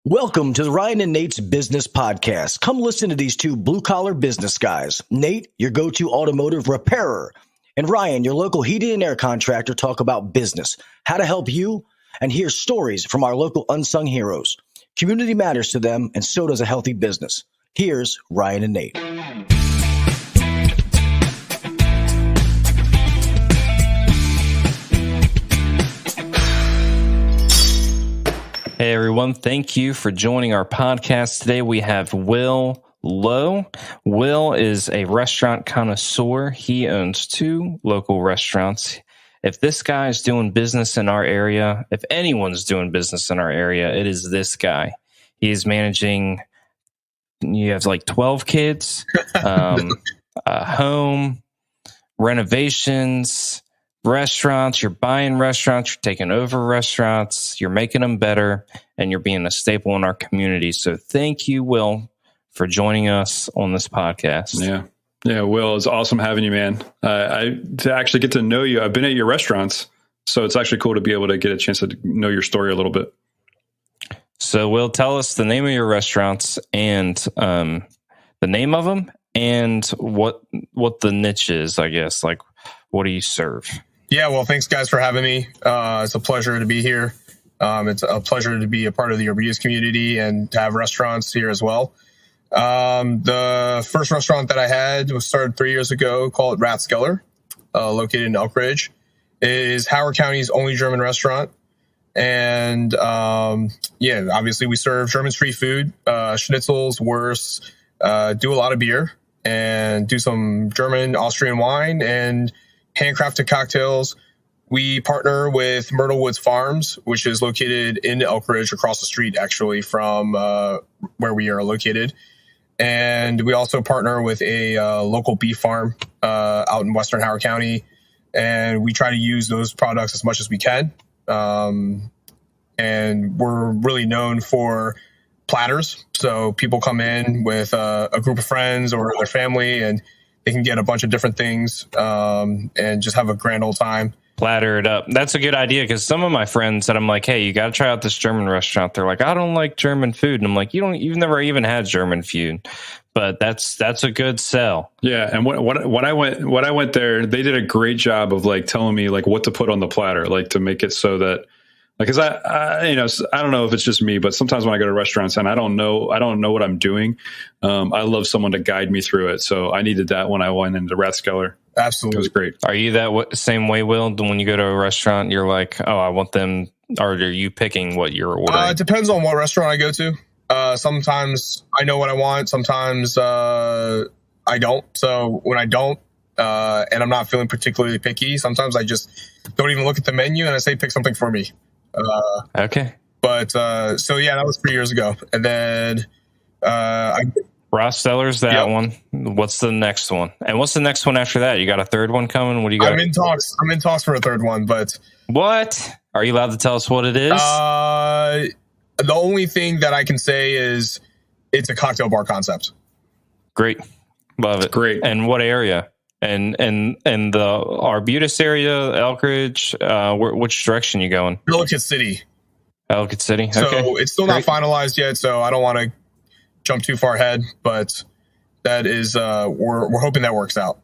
Welcome to the Ryan and Nate's Business Podcast. Come listen to these two blue-collar business guys. Nate, your go-to automotive repairer, and Ryan, your local heating and air contractor, talk about business, how to help you, and hear stories from our local unsung heroes. Community matters to them, and so does a healthy business. Here's Ryan and Nate. Hey everyone, thank you for joining our podcast. Today we have Will Lowe. Will is a restaurant connoisseur. He owns 2 local restaurants. If this guy is doing business in our area, if anyone's doing business in our area, it is this guy. He is managing, you have like 12 kids, a home, renovations, restaurants. You're buying restaurants, you're taking over restaurants, you're making them better, and you're being a staple in our community. So thank you, Will, for joining us on this podcast. Yeah, Will, it's awesome having you, man. To actually get to know you, I've been at your restaurants, so it's actually cool to be able to get a chance to know your story a little bit. So, Will, tell us the name of your restaurants and the name of them and what the niche is, I guess. Like, what do you serve? Yeah, well, thanks, guys, for having me. It's a pleasure to be here. It's a pleasure to be a part of the Urbias community and to have restaurants here as well. The first restaurant that I had was started 3 years ago, called Rathskeller, located in Elk Ridge. It is Howard County's only German restaurant. And obviously we serve German street food, schnitzels, wursts, do a lot of beer, and do some German, Austrian wine, and handcrafted cocktails. We partner with Myrtle Woods Farms, which is located in Elk Ridge, across the street, actually, from where we are located. And we also partner with a local beef farm out in Western Howard County. And we try to use those products as much as we can. And we're really known for platters. So people come in with a group of friends or their family, and they can get a bunch of different things and just have a grand old time. Platter it up. That's a good idea, because some of my friends that I'm like, hey, you got to try out this German restaurant. They're like, I don't like German food. And I'm like, you've never even had German food. But that's a good sell. Yeah, and when I went there, they did a great job of like telling me like what to put on the platter, like to make it so that, like, because I don't know if it's just me, but sometimes when I go to restaurants and I don't know what I'm doing, I love someone to guide me through it. So I needed that when I went into Rathskeller. Absolutely, it was great. Are you that same way, Will? When you go to a restaurant, you're like, oh, I want them, or are you picking what you're ordering? It depends on what restaurant I go to. Sometimes I know what I want. Sometimes I don't. So when I don't, and I'm not feeling particularly picky, sometimes I just don't even look at the menu and I say, pick something for me. Okay. But so yeah, that was 3 years ago. And then Rathskeller's that one. What's the next one? And what's the next one after that? You got a third one coming? What do you got? I'm in talks for a third one, but what? Are you allowed to tell us what it is? The only thing that I can say is it's a cocktail bar concept. Great. Love it. Great. And what area? And the Arbutus area, Elk Ridge, which direction you going? Ellicott City. Ellicott City. Okay. So it's still not finalized yet, so I don't want to jump too far ahead, but that is we're hoping that works out.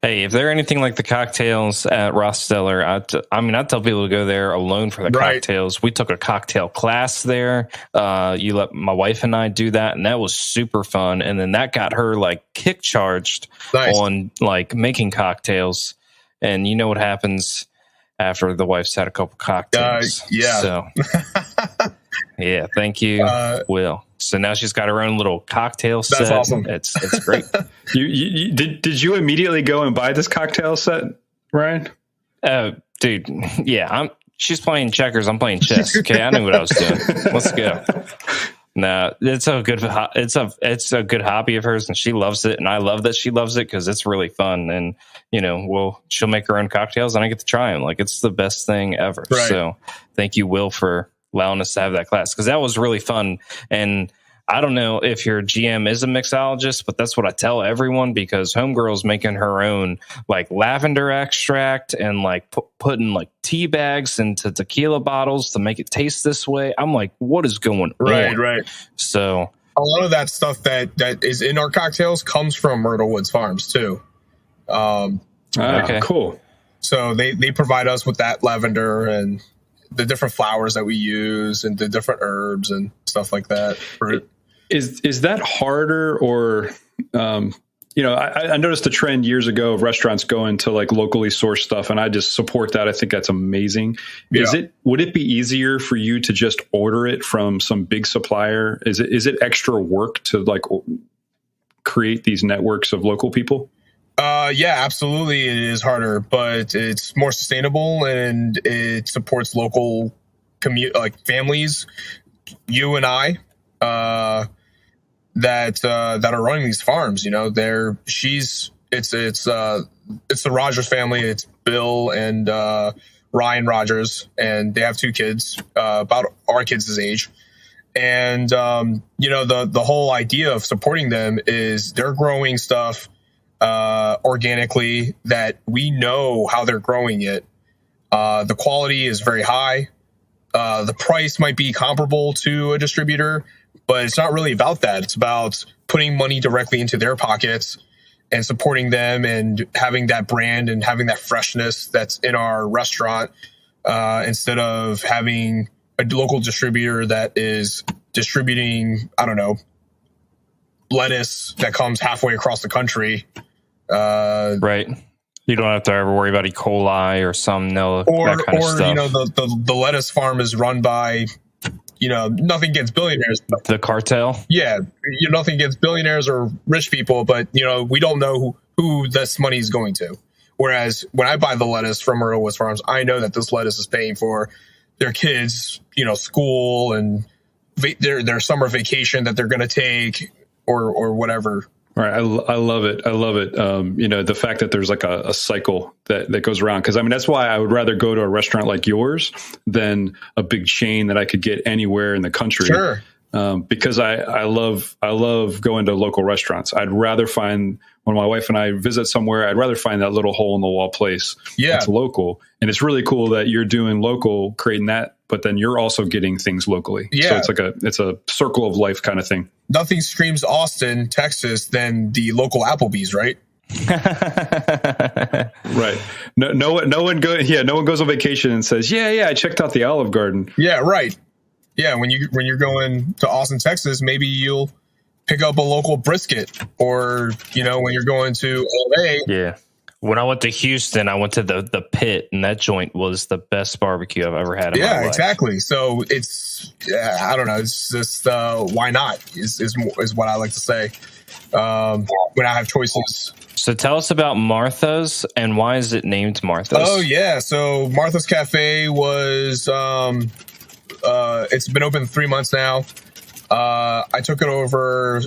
Hey, if they're anything like the cocktails at Rathskeller, I tell people to go there alone for the cocktails. We took a cocktail class there. You let my wife and I do that, and that was super fun. And then that got her like kick charged on like making cocktails. And you know what happens after the wife's had a couple cocktails. Yeah. So, yeah, thank you, Will. So now she's got her own little cocktail set. That's awesome. It's great. Did you immediately go and buy this cocktail set, Ryan? Dude, yeah. She's playing checkers. I'm playing chess. Okay, I knew what I was doing. Let's go. No, it's a good hobby of hers, and she loves it, and I love that she loves it because it's really fun. And she'll make her own cocktails, and I get to try them. Like, it's the best thing ever. Right. So thank you, Will, for allowing us to have that class, because that was really fun. And I don't know if your GM is a mixologist, but that's what I tell everyone, because homegirl's making her own like lavender extract and like putting like tea bags into tequila bottles to make it taste this way. I'm like, what is going on? Right. So a lot of that stuff that is in our cocktails comes from Myrtle Woods Farms too. Okay, cool. So they provide us with that lavender and the different flowers that we use and the different herbs and stuff like that. Is that harder, or I noticed the trend years ago of restaurants going to like locally sourced stuff, and I just support that. I think that's amazing. Yeah. Would it be easier for you to just order it from some big supplier? Is it extra work to like create these networks of local people? Yeah, absolutely. It is harder, but it's more sustainable and it supports local like families, you and I, that are running these farms. You know, it's the Rogers family. It's Bill and Ryan Rogers, and they have 2 kids, about our kids' age. And the whole idea of supporting them is they're growing stuff organically that we know how they're growing it. The quality is very high. The price might be comparable to a distributor, but it's not really about that. It's about putting money directly into their pockets and supporting them and having that brand and having that freshness that's in our restaurant, instead of having a local distributor that is distributing, I don't know, lettuce that comes halfway across the country. Right. You don't have to ever worry about E. coli or that kind of stuff. The lettuce farm is run by, nothing against billionaires. But, the cartel. Yeah. Nothing against billionaires or rich people, but, we don't know who this money is going to. Whereas when I buy the lettuce from Myrtle Woods Farms, I know that this lettuce is paying for their kids, school and their summer vacation that they're going to take or whatever. Right. I love it. I love it. The fact that there's like a cycle that goes around. Cause that's why I would rather go to a restaurant like yours than a big chain that I could get anywhere in the country. Sure. Because I love going to local restaurants. I'd rather find, when my wife and I visit somewhere, I'd rather find that little hole in the wall place that's local. And it's really cool that you're doing local, creating that, but then you're also getting things locally. Yeah. So it's a circle of life kind of thing. Nothing screams Austin, Texas than the local Applebee's, right? Right. No one goes on vacation and says, yeah, I checked out the Olive Garden. Yeah, right. Yeah, when you're going to Austin, Texas, maybe you'll pick up a local brisket, or when you're going to LA. Yeah. When I went to Houston, I went to the Pit, and that joint was the best barbecue I've ever had in my life. Exactly. So it's, I don't know. It's just, why not is what I like to say when I have choices. So tell us about Martha's, and why is it named Martha's? Oh, yeah. So Martha's Cafe was, it's been open 3 months now. I took it over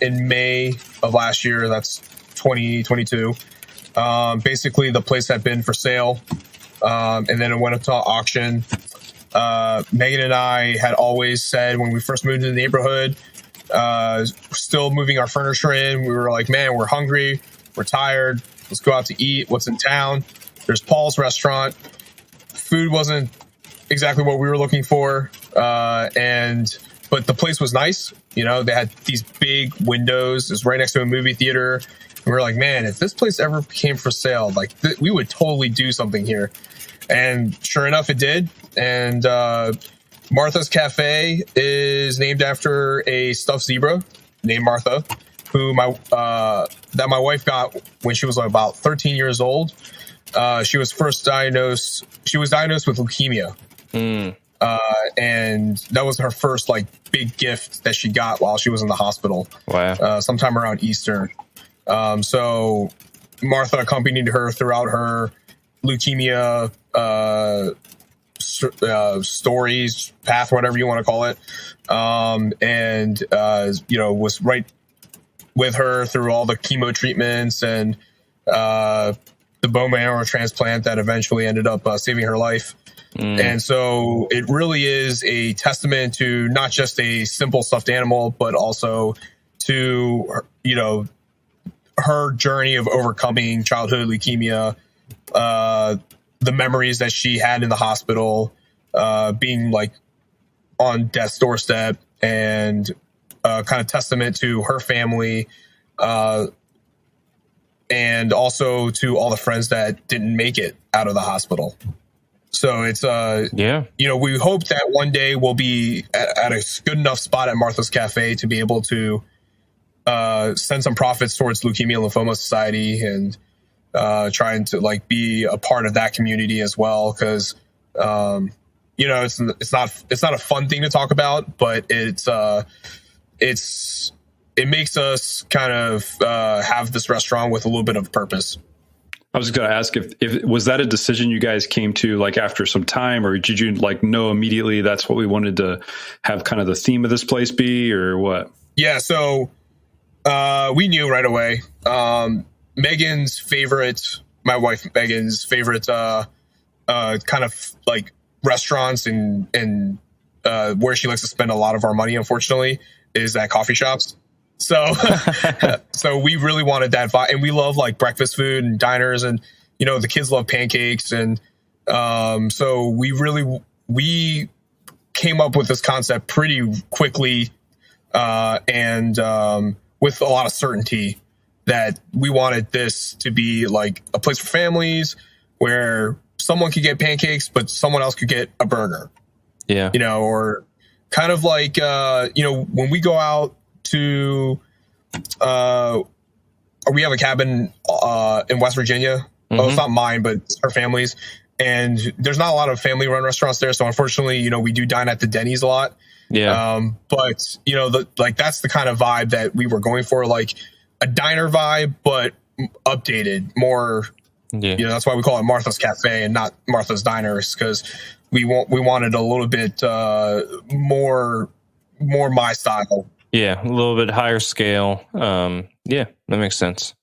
in May of last year. That's 2022. Basically, the place had been for sale, and then it went up to auction. Megan and I had always said when we first moved into the neighborhood, still moving our furniture in, we were like, man, we're hungry, we're tired, let's go out to eat. What's in town? There's Paul's Restaurant. Food wasn't exactly what we were looking for, but the place was nice. They had these big windows. It was right next to a movie theater. We were like, man, if this place ever came for sale, we would totally do something here. And sure enough, it did. And Martha's Cafe is named after a stuffed zebra named Martha, who my wife got when she was about 13 years old. She was diagnosed with leukemia. And that was her first big gift that she got while she was in the hospital. Wow. Sometime around Easter. So Martha accompanied her throughout her leukemia stories, path, whatever you want to call it. Was right with her through all the chemo treatments and the bone marrow transplant that eventually ended up saving her life. And so it really is a testament to not just a simple stuffed animal, but also to, you know, her journey of overcoming childhood leukemia, the memories that she had in the hospital, being like on death's doorstep, and kind of testament to her family, and also to all the friends that didn't make it out of the hospital. So it's, you know, we hope that one day we'll be at a good enough spot at Martha's Cafe to be able to send some profits towards Leukemia and Lymphoma Society, and trying to like be a part of that community as well. Cause, you know, it's not a fun thing to talk about, but it makes us kind of have this restaurant with a little bit of purpose. I was just going to ask if was that a decision you guys came to like after some time, or did you like know immediately that's what we wanted to have kind of the theme of this place be, or what? Yeah. So, we knew right away. Megan's favorite, my wife Megan's favorite, kind of like restaurants and where she likes to spend a lot of our money, unfortunately, is at coffee shops. So, so we really wanted that vibe, and we love like breakfast food and diners, and, you know, the kids love pancakes. And, so we came up with this concept pretty quickly, and, with a lot of certainty that we wanted this to be like a place for families where someone could get pancakes, but someone else could get a burger. Yeah. You know, or kind of like, you know, when we go out to, we have a cabin, in West Virginia. Mm-hmm. Oh, it's not mine, but it's her family's. And there's not a lot of family run restaurants there. So unfortunately, you know, we do dine at the Denny's a lot. Yeah. But you know, that's the kind of vibe that we were going for, like a diner vibe, but updated more. Yeah. You know, that's why we call it Martha's Cafe and not Martha's Diners, because we wanted a little bit, more my style. Yeah. A little bit higher scale. Yeah, that makes sense.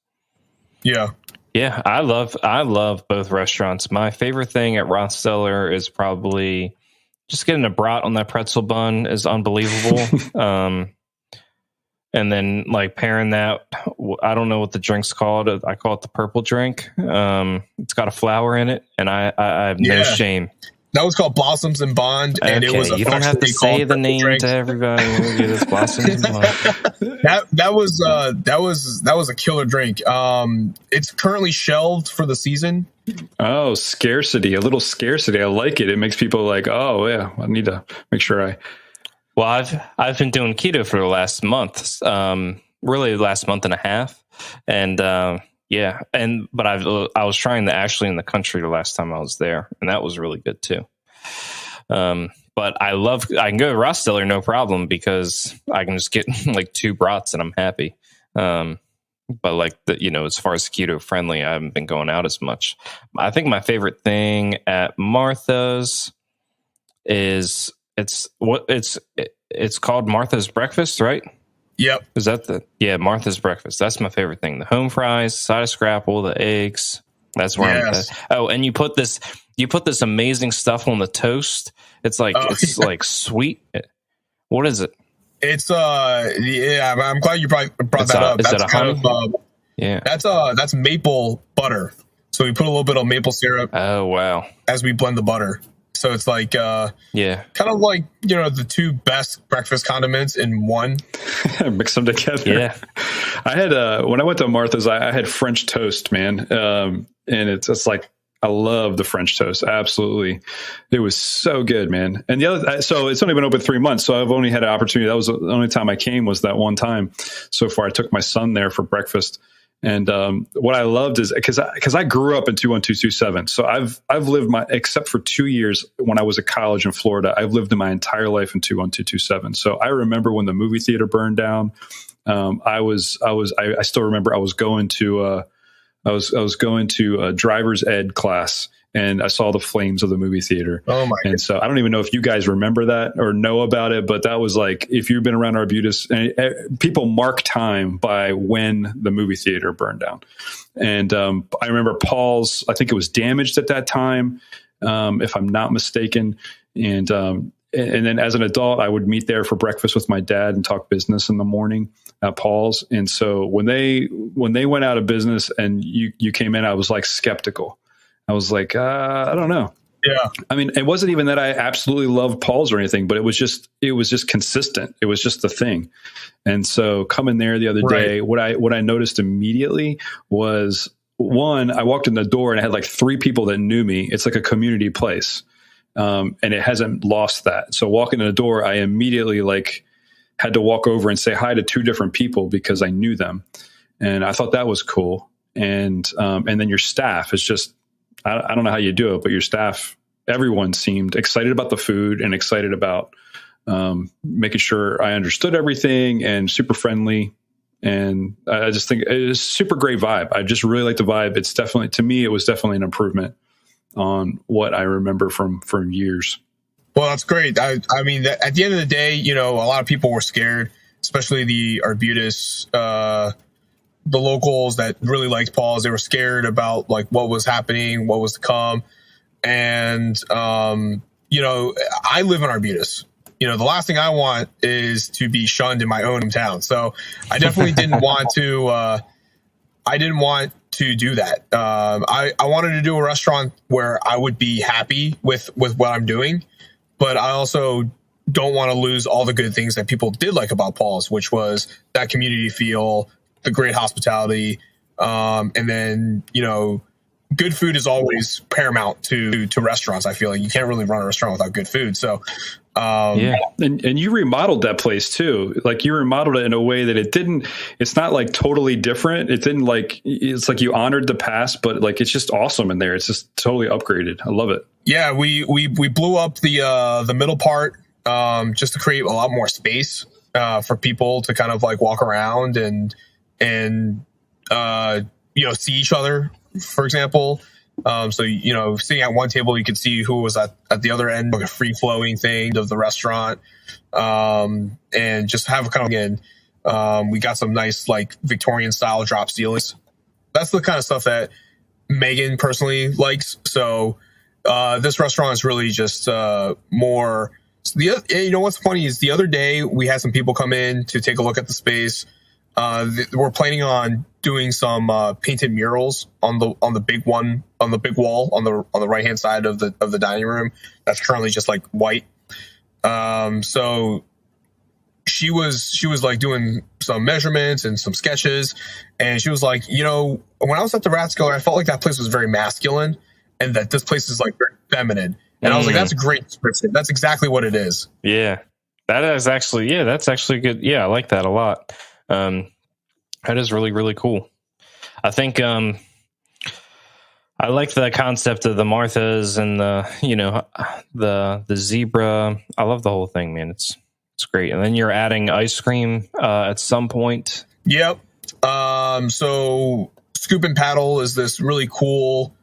Yeah. Yeah. I love both restaurants. My favorite thing at Rathskeller is probably just getting a brat on that pretzel bun is unbelievable. And then like pairing that, I don't know what the drink's called. I call it the purple drink. It's got a flower in it, and I have no shame. That was called Blossoms and Bond, and okay, it was you don't have to say the name drink to everybody. It's Blossoms and Bond. That was a killer drink. It's currently shelved for the season. Oh, scarcity, a little scarcity. I like it. It makes people like, oh yeah, I need to make sure Well, I've been doing keto for the last month, really the last month and a half, and but I was trying the Ashley in the Country the last time I was there, and that was really good too. But I can go to Rathskeller no problem, because I can just get like 2 brats and I'm happy. But like as far as keto friendly, I haven't been going out as much. I think my favorite thing at Martha's is it's called Martha's Breakfast, right? Yep. Is that Martha's Breakfast. That's my favorite thing. The home fries, side of scrapple, the eggs. That's where I'm at. Oh, and you put this amazing stuff on the toast. It's like like sweet. What is it? It's I'm glad you brought that up. Is that's that a kind honey? Of that's maple butter. So we put a little bit of maple syrup. Oh wow! As we blend the butter. So it's like, kind of like, the 2 best breakfast condiments in one. Mix them together. Yeah. I had, when I went to Martha's, I had French toast, man. And it's like, I love the French toast. Absolutely. It was so good, man. And so it's only been open 3 months. So I've only had an opportunity. That was the only time I came, was that one time so far. I took my son there for breakfast. And what I loved is because I grew up in 21227. So I've lived except for 2 years when I was at college in Florida, I've lived in my entire life in 21227. So I remember when the movie theater burned down. I still remember I was going to a driver's ed class, and I saw the flames of the movie theater. Oh my! And so I don't even know if you guys remember that or know about it, but that was like, if you've been around Arbutus, people mark time by when the movie theater burned down. And I remember Paul's, I think it was damaged at that time. if I'm not mistaken. And then as an adult, I would meet there for breakfast with my dad and talk business in the morning at Paul's. And so when they went out of business and you came in, I was like skeptical. I was like, I don't know. Yeah. I mean, it wasn't even that I absolutely loved Paul's or anything, but it was just consistent. It was just the thing. And so coming there the other day, what I noticed immediately was, one, I walked in the door and I had like 3 people that knew me. It's like a community place. And it hasn't lost that. So walking in the door, I immediately had to walk over and say hi to 2 different people because I knew them. And I thought that was cool. And then your staff is just, I don't know how you do it, but your staff, everyone seemed excited about the food and excited about making sure I understood everything and super friendly. And I just think it is a super great vibe. I just really like the vibe. It's definitely, to me, it was definitely an improvement on what I remember from years. Well, that's great. I mean, at the end of the day, a lot of people were scared, especially the Arbutus, the locals that really liked Paul's. They were scared about what was happening, what was to come. And, I live in Arbutus. The last thing I want is to be shunned in my own hometown. So I definitely didn't want to, do that. I wanted to do a restaurant where I would be happy with what I'm doing, but I also don't want to lose all the good things that people did like about Paul's, which was that community feel, the great hospitality. And then, good food is always paramount to restaurants. I feel like you can't really run a restaurant without good food. So, yeah. And you remodeled that place too. Like you remodeled it in a way that it's not like totally different. It didn't it's like you honored the past, but it's just awesome in there. It's just totally upgraded. I love it. Yeah. We blew up the middle part, just to create a lot more space, for people to kind of walk around and see each other, for example. So, sitting at one table, you could see who was at the other end, like a free flowing thing of the restaurant. And just have a kind of, again, we got some nice, Victorian style drop ceilings. That's the kind of stuff that Megan personally likes. So, this restaurant is really just, more. So what's funny is the other day we had some people come in to take a look at the space. We're planning on doing some painted murals on the big one, on the big wall on the right hand side of the dining room. That's currently just white. So she was doing some measurements and some sketches, and she was like, when I was at the Rathskeller, I felt like that place was very masculine, and that this place is very feminine. And I was like, that's a great description. That's exactly what it is. Yeah, that's actually good. Yeah, I like that a lot. That is really, really cool. I think I like the concept of the Marthas and the zebra. I love the whole thing, man. It's great. And then you're adding ice cream at some point. Yep. So Scoop and Paddle is this really cool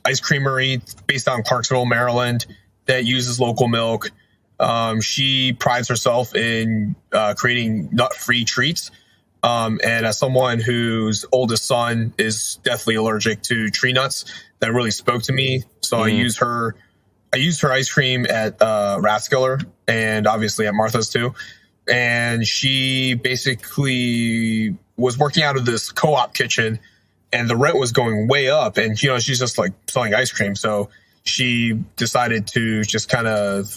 ice creamery based on Clarksville, Maryland, that uses local milk. She prides herself in creating nut-free treats. And as someone whose oldest son is deathly allergic to tree nuts, that really spoke to me. So I used her ice cream at Rathskeller and obviously at Martha's too. And she basically was working out of this co-op kitchen, and the rent was going way up. And, she's just selling ice cream. So she decided to just kind of,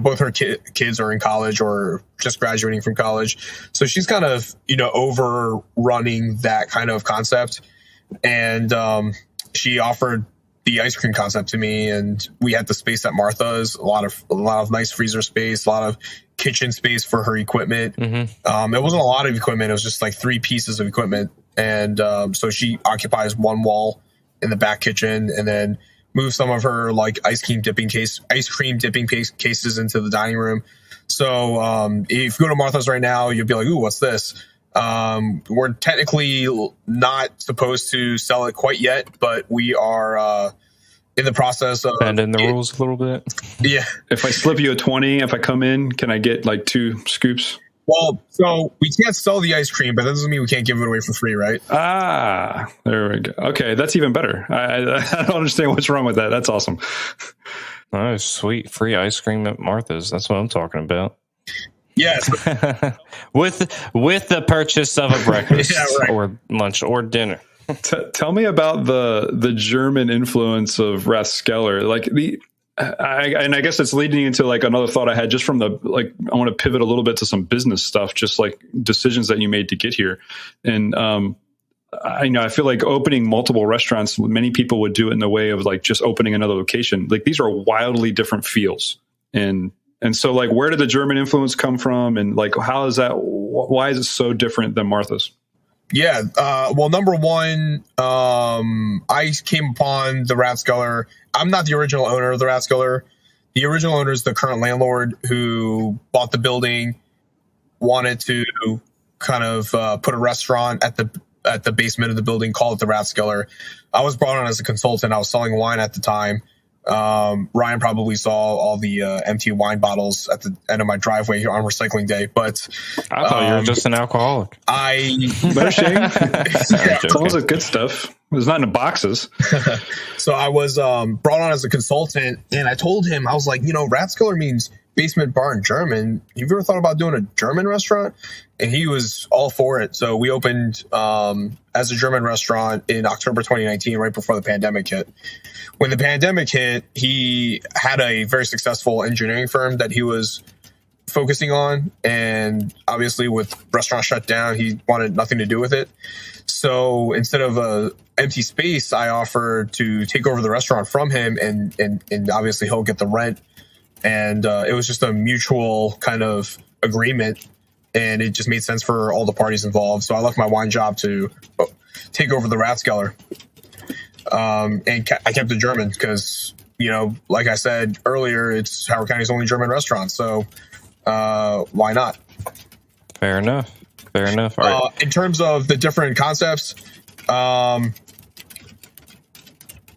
both her kids are in college or just graduating from college. So she's kind of, overrunning that kind of concept. And she offered the ice cream concept to me, and we had the space at Martha's, a lot of nice freezer space, a lot of kitchen space for her equipment. Mm-hmm. It wasn't a lot of equipment. It was just 3 pieces of equipment. And so she occupies one wall in the back kitchen, and then move some of her ice cream dipping cases into the dining room. So if you go to Martha's right now, you'll be like, ooh, what's this? We're technically not supposed to sell it quite yet, but we are in the process of bending the rules a little bit. Yeah. If I slip you a 20, if I come in, can I get 2 scoops? Well, so we can't sell the ice cream, but that doesn't mean we can't give it away for free, right? Ah, there we go. Okay, that's even better. I don't understand what's wrong with that. That's awesome. Oh, sweet. Free ice cream at Martha's. That's what I'm talking about. Yes. with the purchase of a breakfast Yeah, right. or lunch or dinner. Tell me about the German influence of Rathskeller. Like I guess it's leading into like another thought I had just from I want to pivot a little bit to some business stuff, just like decisions that you made to get here. And I feel like opening multiple restaurants, many people would do it in the way of like just opening another location. Like these are wildly different fields. And so like, where did the German influence come from? And like, how is that, why is it so different than Martha's? Yeah. Well, number one, I came upon the Rathskeller. I'm not the original owner of the Rathskeller. The original owner is the current landlord who bought the building, wanted to kind of put a restaurant at the basement of the building, call it the Rathskeller. I was brought on as a consultant. I was selling wine at the time. Ryan probably saw all the empty wine bottles at the end of my driveway here on recycling day, but I thought you were just an alcoholic. No shame. It's all the good stuff. It was not in the boxes. So I was brought on as a consultant, and I told him, I was like, Rathskeller means basement bar in German. Have you ever thought about doing a German restaurant? And he was all for it. So we opened as a German restaurant in October 2019, right before the pandemic hit. When the pandemic hit, he had a very successful engineering firm that he was focusing on. And obviously with restaurants shut down, he wanted nothing to do with it. So instead of a empty space, I offered to take over the restaurant from him, and obviously he'll get the rent. And it was just a mutual kind of agreement, and it just made sense for all the parties involved. So I left my wine job to take over the Rathskeller. And I kept the German because, like I said earlier, it's Howard County's only German restaurant. So why not? Fair enough. All right. In terms of the different concepts,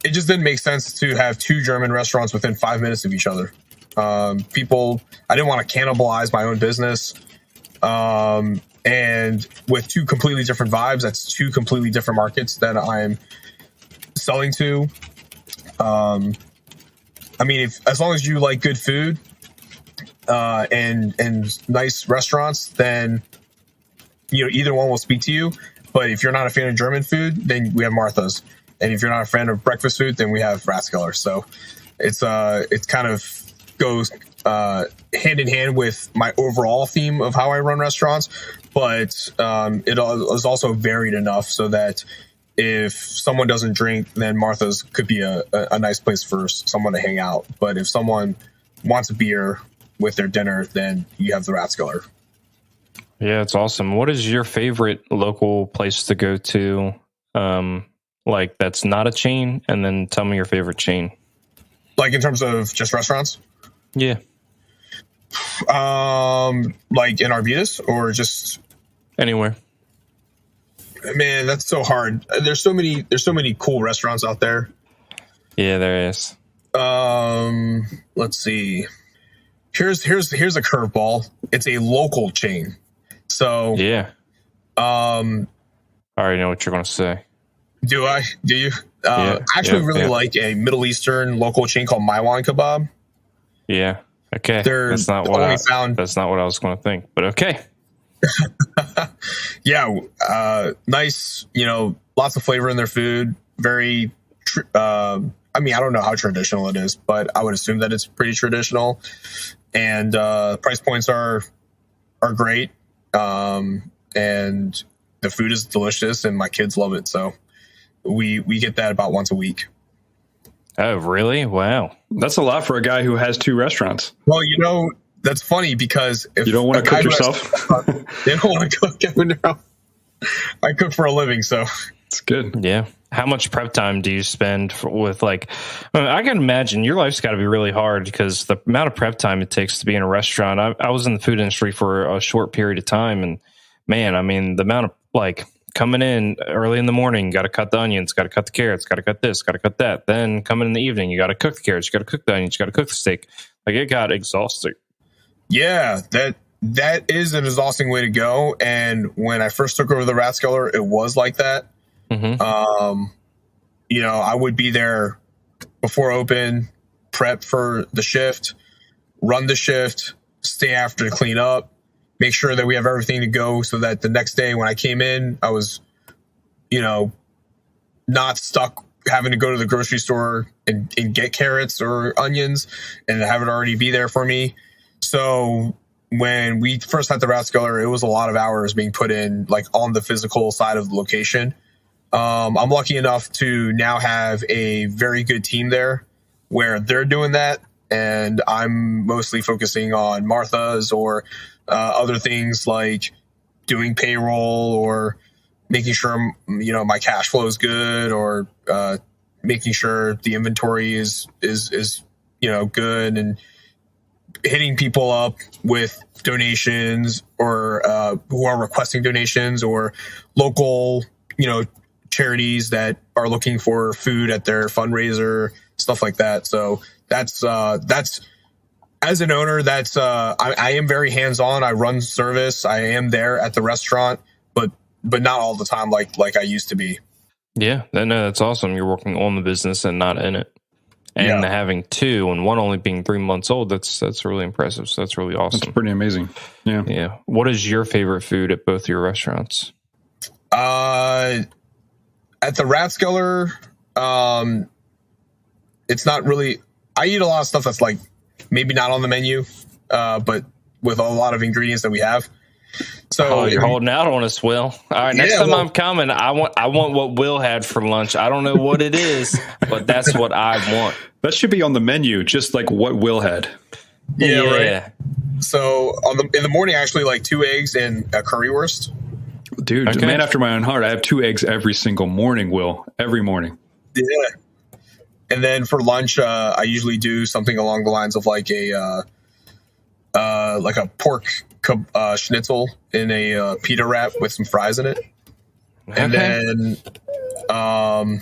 it just didn't make sense to have two German restaurants within 5 minutes of each other. I didn't want to cannibalize my own business. And with two completely different vibes, that's two completely different markets that I'm selling to. As long as you like good food, and nice restaurants, then, either one will speak to you. But if you're not a fan of German food, then we have Martha's. And if you're not a fan of breakfast food, then we have Rathskeller. So it's kind of goes hand in hand with my overall theme of how I run restaurants, but it is also varied enough so that if someone doesn't drink, then Martha's could be a nice place for someone to hang out. But if someone wants a beer with their dinner, then you have the Rathskeller. Yeah, it's awesome. What is your favorite local place to go to? Like that's not a chain, and then tell me your favorite chain. Like in terms of just restaurants? Yeah. Like in Arbutus or just anywhere? Man, that's so hard. There's so many cool restaurants out there. Yeah, there is. Let's see. Here's a curveball. It's a local chain. So yeah. I already know what you're going to say. Do I? Do you? I actually really like a Middle Eastern local chain called Maiwan Kebab. Yeah. Okay. That's not what I was going to think, but okay. Yeah. Nice. Lots of flavor in their food. Very. I don't know how traditional it is, but I would assume that it's pretty traditional. And price points are great. And the food is delicious, and my kids love it. So we get that about once a week. Oh, really? Wow. That's a lot for a guy who has two restaurants. Well, that's funny because if you don't want to cook yourself, they don't want to cook. I cook for a living, so it's good. Yeah. How much prep time do you spend with I can imagine your life's got to be really hard because the amount of prep time it takes to be in a restaurant. I was in the food industry for a short period of time, and man, the amount of coming in early in the morning, got to cut the onions, got to cut the carrots, got to cut this, got to cut that. Then coming in the evening, you got to cook the carrots, you got to cook the onions, you got to cook the steak. It got exhausting. Yeah, that is an exhausting way to go. And when I first took over the Rathskeller, it was like that. Mm-hmm. I would be there before open, prep for the shift, run the shift, stay after to clean up, make sure that we have everything to go so that the next day when I came in, I was, not stuck having to go to the grocery store and get carrots or onions and have it already be there for me. So when we first had the Rathskeller, it was a lot of hours being put in, like on the physical side of the location. I'm lucky enough to now have a very good team there where they're doing that. And I'm mostly focusing on Martha's or other things like doing payroll or making sure, my cash flow is good or making sure the inventory is good and hitting people up with donations or who are requesting donations or local, charities that are looking for food at their fundraiser, stuff like that. So that's as an owner, I am very hands-on. I run service. I am there at the restaurant, but not all the time like I used to be. Yeah, no, that's awesome. You're working on the business and not in it. And having two and one only being 3 months old, that's really impressive. So that's really awesome. That's pretty amazing. Yeah. Yeah. What is your favorite food at both your restaurants? At the Rathskeller, it's not really. I eat a lot of stuff that's like maybe not on the menu, but with a lot of ingredients that we have. So you're holding out on us, Will. All right, next time I'm coming, I want what Will had for lunch. I don't know what it is, but that's what I want. That should be on the menu, just like what Will had. Yeah. Right. So in the morning, I actually like 2 eggs and a currywurst. Dude, okay. Man after my own heart. I have 2 eggs every single morning, Will. Every morning. Yeah. And then for lunch, I usually do something along the lines of like a pork schnitzel in a pita wrap with some fries in it. Okay. And then, I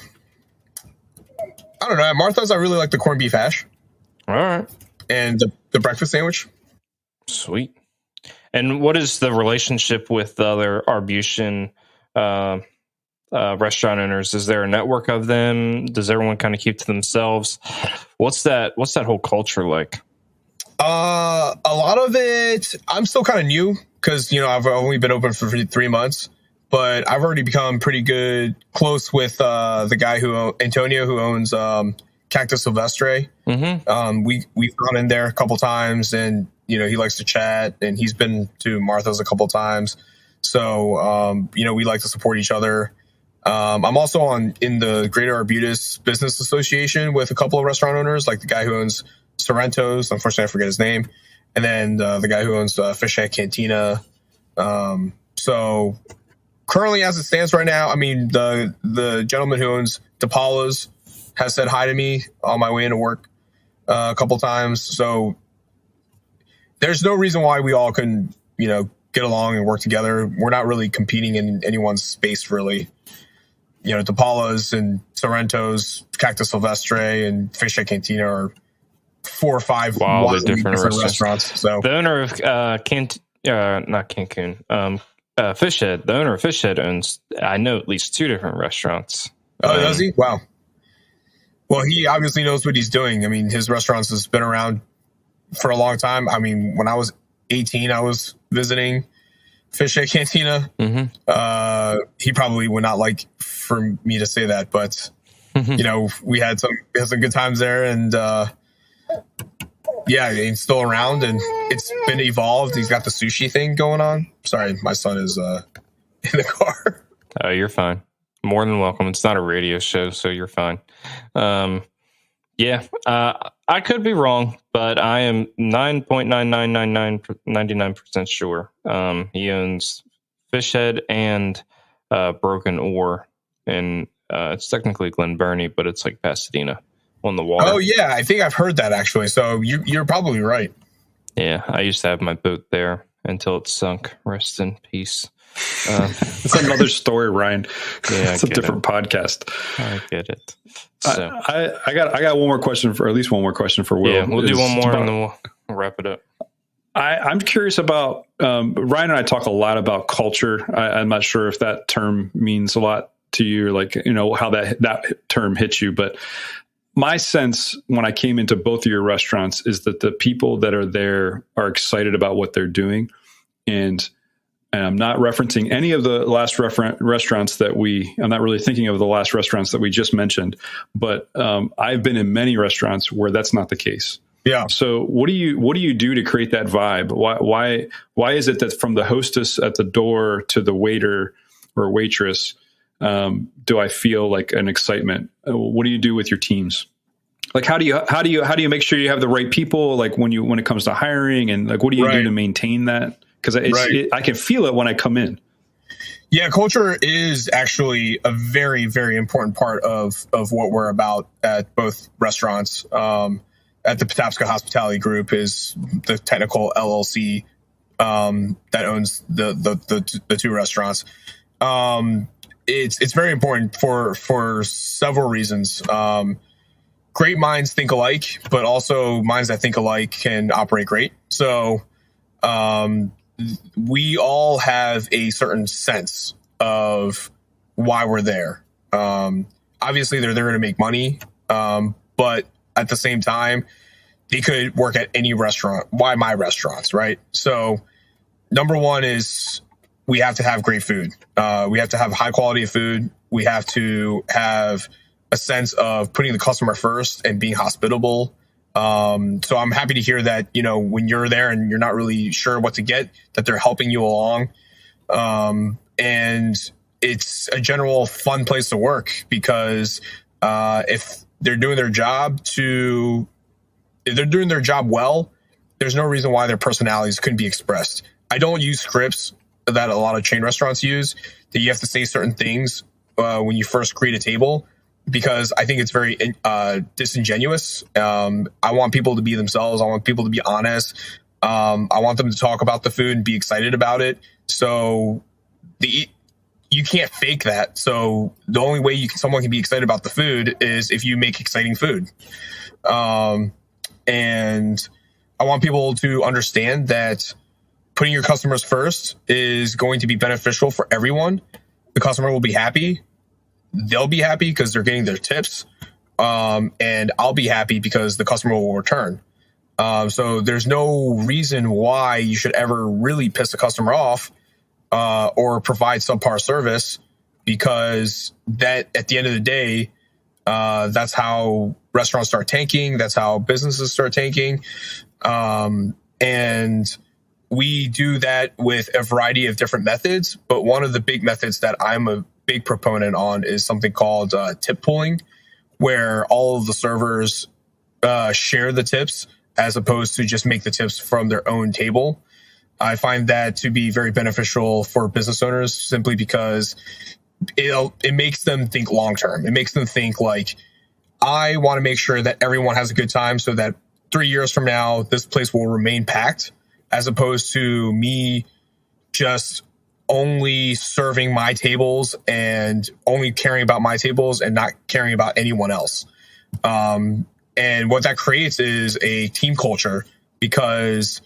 don't know. At Martha's, I really like the corned beef hash. All right. And the breakfast sandwich. Sweet. And what is the relationship with the other Arbution restaurant owners? Is there a network of them? Does everyone kind of keep to themselves? What's that whole culture like? A lot of it, I'm still kind of new because, I've only been open for 3 months, but I've already become pretty close with the guy Antonio, who owns Cactus Silvestre. Mm-hmm. We've gone in there a couple times and, he likes to chat and he's been to Martha's a couple times. So, we like to support each other. I'm also in the Greater Arbutus Business Association with a couple of restaurant owners, like the guy who owns Sorrento's. Unfortunately, I forget his name. And then the guy who owns Fish Head Cantina. So currently, as it stands right now, I mean, the gentleman who owns DePaula's has said hi to me on my way into work a couple times. So there's no reason why we all couldn't, get along and work together. We're not really competing in anyone's space, really. DePaula's and Sorrento's, Cactus Silvestre, and Fish Head Cantina are 4 or 5 wildly different restaurants. So the owner of not Cancun, Fish Head. The owner of Fish Head owns, I know, at least 2 different restaurants. Oh, does he? Wow. Well, he obviously knows what he's doing. I mean, his restaurants has been around for a long time. I mean, when I was 18, I was visiting Fish Head Cantina. Mm-hmm. He probably would not like for me to say that, but we had some good times there, and he's still around, and it's been evolved. He's got the sushi thing going on. Sorry, my son is in the car. Oh, you're fine. More than welcome. It's not a radio show, so you're fine. I could be wrong, but I am 9.999999% sure. He owns Fish Head and Broken Oar, and it's technically Glen Burnie, but it's like Pasadena on the water. Oh yeah, I think I've heard that actually. So you're probably right. Yeah, I used to have my boat there until it sunk. Rest in peace. It's another story, Ryan. Yeah, it's a different podcast. I get it. So I got one more question, for at least one more question for Will. Yeah, we'll do one more and then we'll wrap it up. I'm curious about Ryan and I talk a lot about culture. I'm not sure if that term means a lot to you, or like, how that term hits you. But my sense when I came into both of your restaurants is that the people that are there are excited about what they're doing. And I'm not referencing any of the last restaurants that I'm not really thinking of the last restaurants that we just mentioned, but I've been in many restaurants where that's not the case. Yeah. So what do you do to create that vibe? Why is it that from the hostess at the door to the waiter or waitress, do I feel like an excitement? What do you do with your teams? Like, how do you make sure you have the right people? Like when it comes to hiring, and like, what do you do to maintain that? Because I can feel it when I come in. Yeah, culture is actually a very, very important part of what we're about at both restaurants. At the Patapsco Hospitality Group is the technical LLC that owns the two restaurants. It's very important for several reasons. Great minds think alike, but also minds that think alike can operate great. So we all have a certain sense of why we're there. Obviously, they're there to make money, but at the same time, they could work at any restaurant. Why my restaurants, right? So number one is we have to have great food. We have to have high quality of food. We have to have a sense of putting the customer first and being hospitable. So I'm happy to hear that, when you're there and you're not really sure what to get, that they're helping you along. And it's a general fun place to work because if they're doing their job well, there's no reason why their personalities couldn't be expressed. I don't use scripts that a lot of chain restaurants use, that you have to say certain things when you first greet a table, because I think it's very disingenuous. I want people to be themselves. I want people to be honest. I want them to talk about the food and be excited about it. So you can't fake that. So the only way someone can be excited about the food is if you make exciting food. And I want people to understand that putting your customers first is going to be beneficial for everyone. The customer will be happy. They'll be happy because they're getting their tips. And I'll be happy because the customer will return. So there's no reason why you should ever really piss the customer off or provide subpar service, because that at the end of the day, that's how restaurants start tanking. That's how businesses start tanking. And we do that with a variety of different methods. But one of the big methods that I'm a big proponent on is something called tip pooling, where all of the servers share the tips as opposed to just make the tips from their own table. I find that to be very beneficial for business owners, simply because it makes them think long term. It makes them think like, I want to make sure that everyone has a good time so that 3 years from now, this place will remain packed, as opposed to me just only serving my tables and only caring about my tables and not caring about anyone else. And what that creates is a team culture, because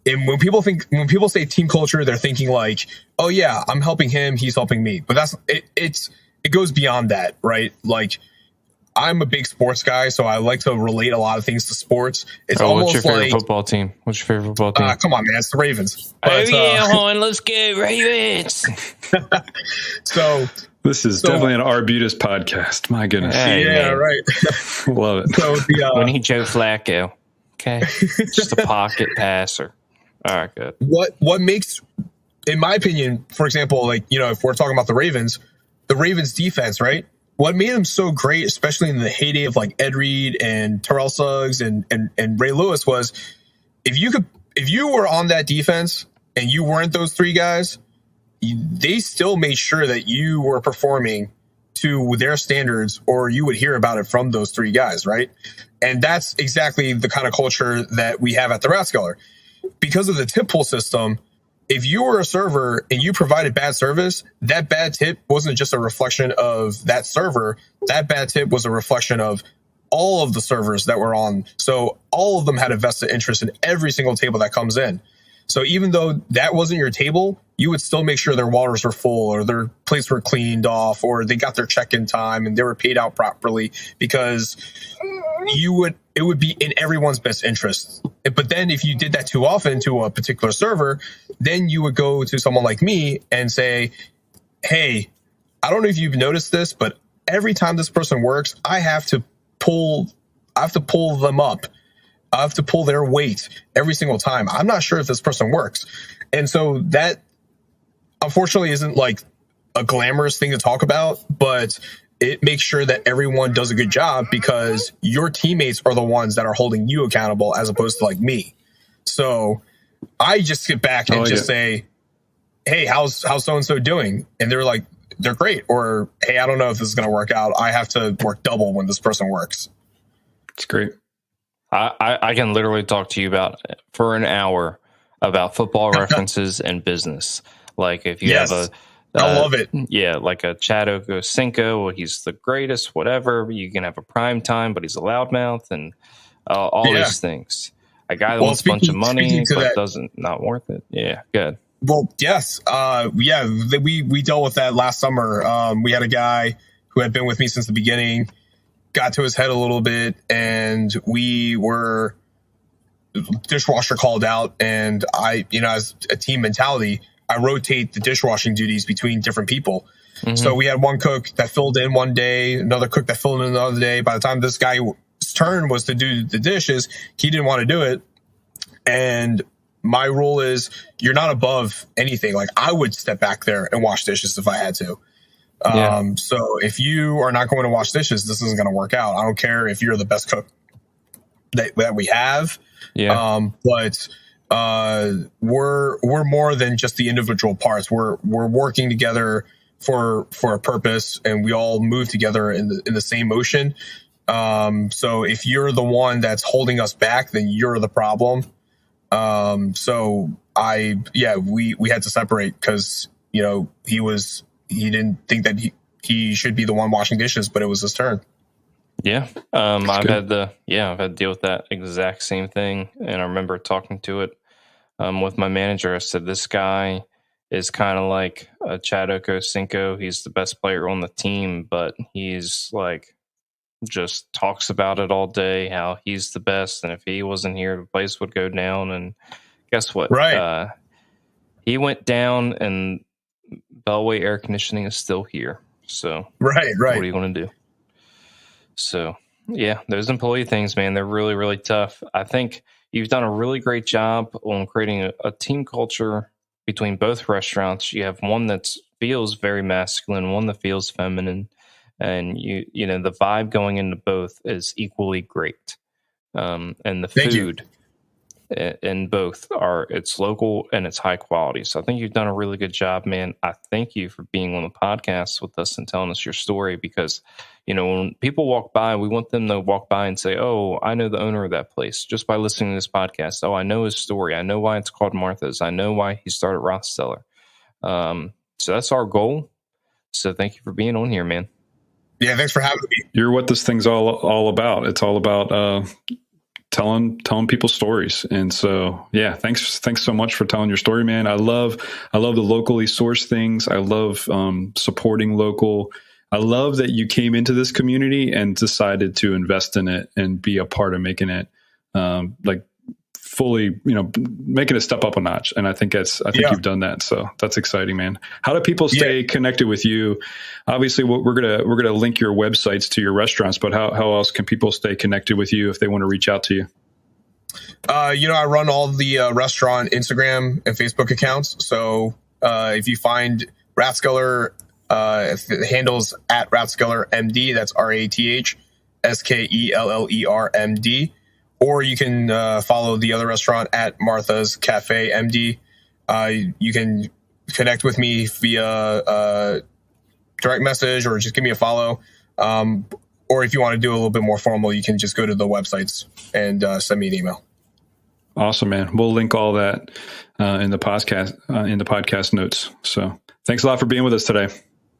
when people say team culture, they're thinking like, oh yeah, I'm helping him, he's helping me. But it goes beyond that, right? Like, I'm a big sports guy, so I like to relate a lot of things to sports. It's almost what's your favorite like football team? What's your favorite football team? Come on, man, it's the Ravens. But, let's go Ravens. So this is definitely an Arbutus podcast. My goodness. Hey, yeah, man. right. Love it. So We need Joe Flacco. Okay, just a pocket passer. All right, good. What makes, in my opinion, for example, like, if we're talking about the Ravens defense, right? What made them so great, especially in the heyday of like Ed Reed and Terrell Suggs and Ray Lewis, was if you were on that defense and you weren't those three guys, they still made sure that you were performing to their standards, or you would hear about it from those three guys, right? And that's exactly the kind of culture that we have at the Rathskeller. Because of the tip pool system, if you were a server and you provided bad service, that bad tip wasn't just a reflection of that server. That bad tip was a reflection of all of the servers that were on. So all of them had a vested interest in every single table that comes in. So even though that wasn't your table, you would still make sure their waters were full or their plates were cleaned off or they got their check-in time and they were paid out properly, because it would be in everyone's best interest. But then if you did that too often to a particular server, then you would go to someone like me and say, hey, I don't know if you've noticed this, but every time this person works, I have to pull them up. I have to pull their weight every single time. I'm not sure if this person works. And so that unfortunately isn't like a glamorous thing to talk about, but it makes sure that everyone does a good job because your teammates are the ones that are holding you accountable as opposed to like me. So I just sit back and say, hey, how's so-and-so doing? And they're like, they're great. Or, hey, I don't know if this is going to work out. I have to work double when this person works. It's great. I can literally talk to you for an hour about football references and business. Like if you have I love it. Yeah, like a Chad Okocinco, he's the greatest, whatever. You can have a prime time, but he's a loudmouth and all these things. A guy that wants a bunch of money but not worth it. Yeah, good. Well, yes. We dealt with that last summer. We had a guy who had been with me since the beginning, got to his head a little bit, and we were dishwasher called out. And I, as a team mentality, I rotate the dishwashing duties between different people. Mm-hmm. So we had one cook that filled in one day, another cook that filled in another day. By the time this guy's turn was to do the dishes, he didn't want to do it. And my rule is you're not above anything. Like I would step back there and wash dishes if I had to. So if you are not going to wash dishes, this isn't going to work out. I don't care if you're the best cook that we have. Yeah. But we're more than just the individual parts. We're working together for a purpose, and we all move together in the same motion. So if you're the one that's holding us back, then you're the problem. So we had to separate because, he didn't think that he should be the one washing dishes, but it was his turn. Yeah. I've had to deal with that exact same thing. And I remember talking to it, with my manager. I said, this guy is kind of like a Chad Okocinco. He's the best player on the team, but he's like, just talks about it all day, how he's the best. And if he wasn't here, the place would go down. And guess what? Right. He went down and Bellway air conditioning is still here. So right. What are you going to do? So yeah, those employee things, man, they're really, really tough. I think you've done a really great job on creating a team culture between both restaurants. You have one that feels very masculine, one that feels feminine. And you know, the vibe going into both is equally great. And the food in both it's local and it's high quality. So I think you've done a really good job, man. I thank you for being on the podcast with us and telling us your story, because, when people walk by, we want them to walk by and say, oh, I know the owner of that place just by listening to this podcast. Oh, I know his story. I know why it's called Martha's. I know why he started Rathskeller. So that's our goal. So thank you for being on here, man. Yeah, thanks for having me. You're what this thing's all about. It's all about telling people stories. And so, yeah, thanks so much for telling your story, man. I love the locally sourced things. I love supporting local. I love that you came into this community and decided to invest in it and be a part of making it fully, making it step up a notch. And I think you've done that. So that's exciting, man. How do people stay connected with you? Obviously, we're gonna link your websites to your restaurants, but how else can people stay connected with you if they want to reach out to you? I run all the restaurant Instagram and Facebook accounts. So if you find Rathskeller, the handles at Rathskeller MD, that's RATHSKELLERMD. Or you can follow the other restaurant at Martha's Cafe MD. You can connect with me via direct message or just give me a follow. Or if you want to do a little bit more formal, you can just go to the websites and send me an email. Awesome, man. We'll link all that in the podcast notes. So thanks a lot for being with us today.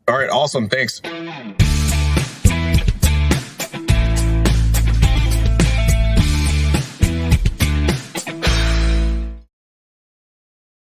All right. Awesome. Thanks.